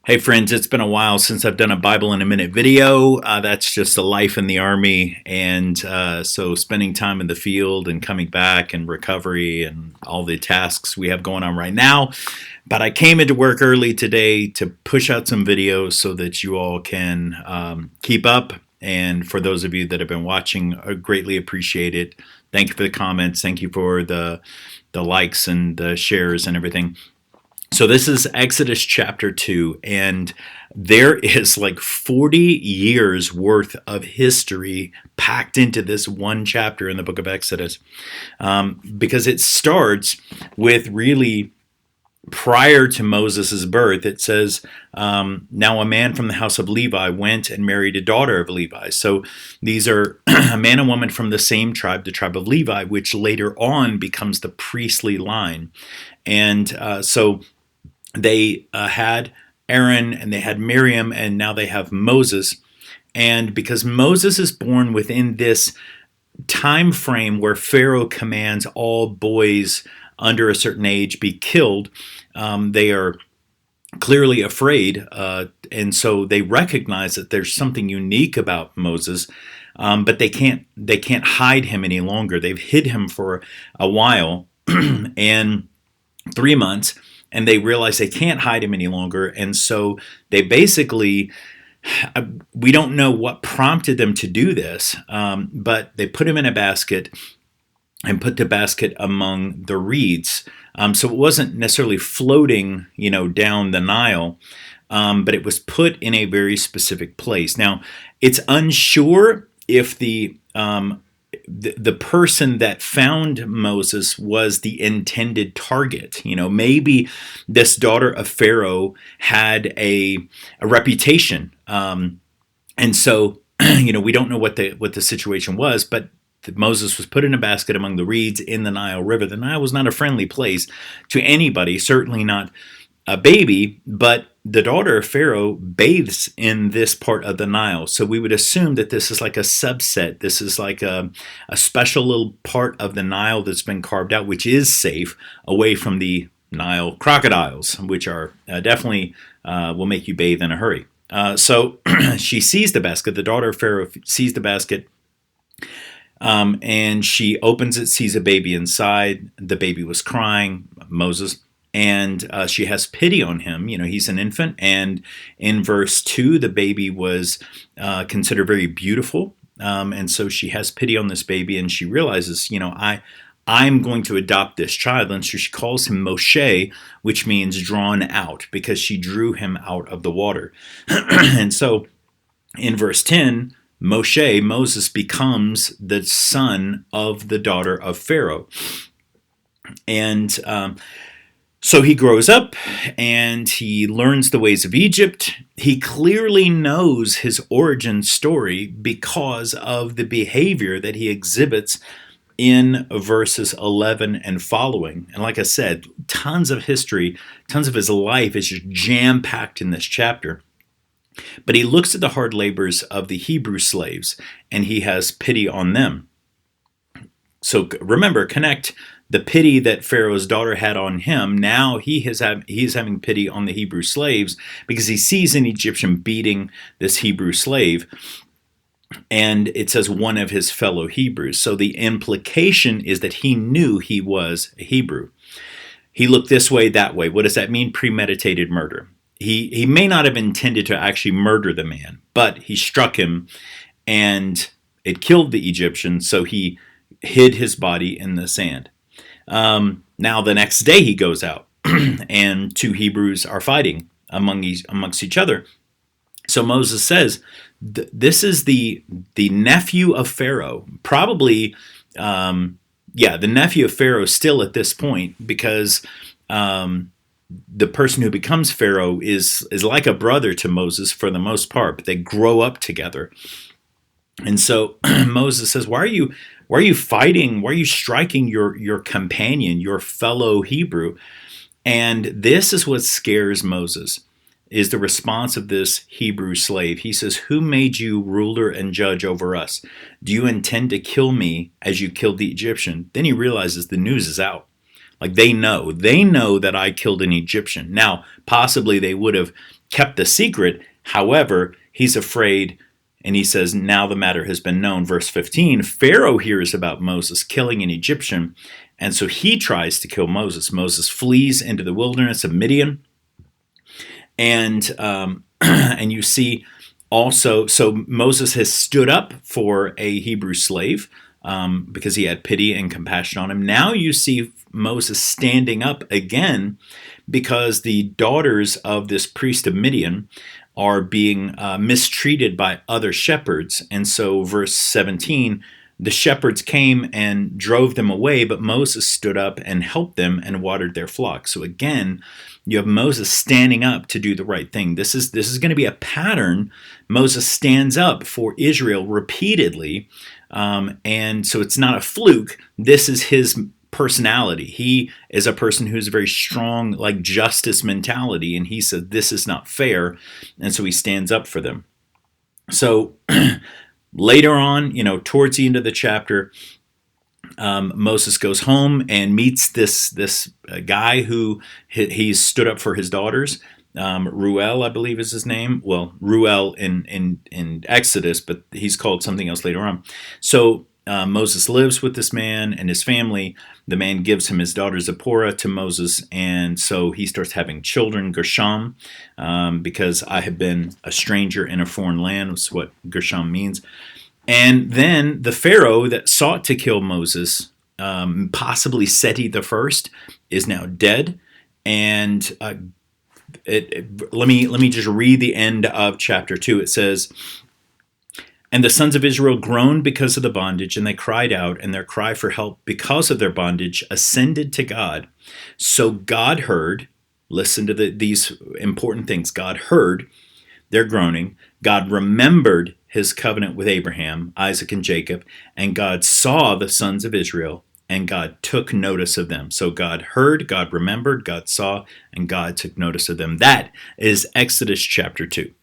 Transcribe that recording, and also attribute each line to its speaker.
Speaker 1: Hey friends, it's been a while since I've done a Bible in a Minute video. That's just a life in the Army, and so spending time in the field and coming back and recovery and all the tasks we have going on right now. But I came into work early today to push out some videos so that you all can keep up. And for those of you that have been watching, I greatly appreciate it. Thank you for the comments. Thank you for the likes and the shares and everything. So this is Exodus chapter 2, and there is like 40 years worth of history packed into this one chapter in the book of Exodus, because it starts with really prior to Moses' birth. It says, now a man from the house of Levi went and married a daughter of Levi. So these are a man and woman from the same tribe, the tribe of Levi, which later on becomes the priestly line. And so they had Aaron and they had Miriam, and now they have Moses. And because Moses is born within this time frame where Pharaoh commands all boys under a certain age be killed, they are clearly afraid, and so they recognize that there's something unique about Moses, but they can't hide him any longer. They've hid him for a while, and 3 months, and they realize they can't hide him any longer. And so they basically, we don't know what prompted them to do this, but they put him in a basket and put the basket among the reeds. So it wasn't necessarily floating, down the Nile, but it was put in a very specific place. Now, it's unsure if the person that found Moses was the intended target. Maybe this daughter of Pharaoh had a reputation, and so we don't know what the situation was, but Moses was put in a basket among the reeds in the Nile River. The Nile was not a friendly place to anybody, certainly not a baby, but the daughter of Pharaoh bathes in this part of the Nile. So we would assume that this is like a subset. This is like a special little part of the Nile that's been carved out, which is safe away from the Nile crocodiles, which are definitely will make you bathe in a hurry. So she sees the basket. The daughter of Pharaoh sees the basket, and she opens it, sees a baby inside. The baby was crying, Moses. And she has pity on him. He's an infant. And in verse 2, the baby was considered very beautiful. And so she has pity on this baby, and she realizes, I'm going to adopt this child. And so she calls him Moshe, which means drawn out, because she drew him out of the water. And so in verse 10, Moses becomes the son of the daughter of Pharaoh. And so he grows up and he learns the ways of Egypt. He clearly knows his origin story because of the behavior that he exhibits in verses 11 and following. And like I said, tons of history, tons of his life is just jam-packed in this chapter. But he looks at the hard labors of the Hebrew slaves, and he has pity on them. So remember, connect the pity that Pharaoh's daughter had on him. Now he is having pity on the Hebrew slaves because he sees an Egyptian beating this Hebrew slave. And it says one of his fellow Hebrews. So the implication is that he knew he was a Hebrew. He looked this way, that way. What does that mean? Premeditated murder. He may not have intended to actually murder the man, but he struck him and it killed the Egyptian, so he hid his body in the sand. Now the next day he goes out and two Hebrews are fighting amongst each other. So Moses says, this is the nephew of Pharaoh, probably, the nephew of Pharaoh still at this point, because the person who becomes Pharaoh is like a brother to Moses for the most part, but they grow up together. And so Moses says, why are you fighting? Why are you striking your companion, your fellow Hebrew? And this is what scares Moses, is the response of this Hebrew slave. He says, who made you ruler and judge over us? Do you intend to kill me as you killed the Egyptian? Then he realizes the news is out. Like they know that I killed an Egyptian. Now, possibly they would have kept the secret. However, he's afraid, and he says, now the matter has been known. Verse 15, Pharaoh hears about Moses killing an Egyptian, and so he tries to kill Moses. Moses flees into the wilderness of Midian, and and you see also, so Moses has stood up for a Hebrew slave because he had pity and compassion on him. Now you see Moses standing up again because the daughters of this priest of Midian are being mistreated by other shepherds. And so, verse 17, the shepherds came and drove them away, but Moses stood up and helped them and watered their flock. So again, you have Moses standing up to do the right thing. This is going to be a pattern. Moses stands up for Israel repeatedly, and so it's not a fluke. This is his personality. He is a person who's very strong, like justice mentality, and he said this is not fair, and so he stands up for them. So later on, towards the end of the chapter, Moses goes home and meets this guy who he's stood up for his daughters. Reuel, I believe, is his name. Well, Reuel in Exodus, but he's called something else later on. So Moses lives with this man and his family. The man gives him his daughter Zipporah to Moses, and so he starts having children, Gershom, because I have been a stranger in a foreign land, is what Gershom means. And then the Pharaoh that sought to kill Moses, possibly Seti the First, is now dead. And let me just read the end of chapter 2. It says, and the sons of Israel groaned because of the bondage, and they cried out, and their cry for help because of their bondage ascended to God. So God heard, listen to these important things, God heard their groaning, God remembered his covenant with Abraham, Isaac, and Jacob, and God saw the sons of Israel, and God took notice of them. So God heard, God remembered, God saw, and God took notice of them. That is Exodus chapter 2.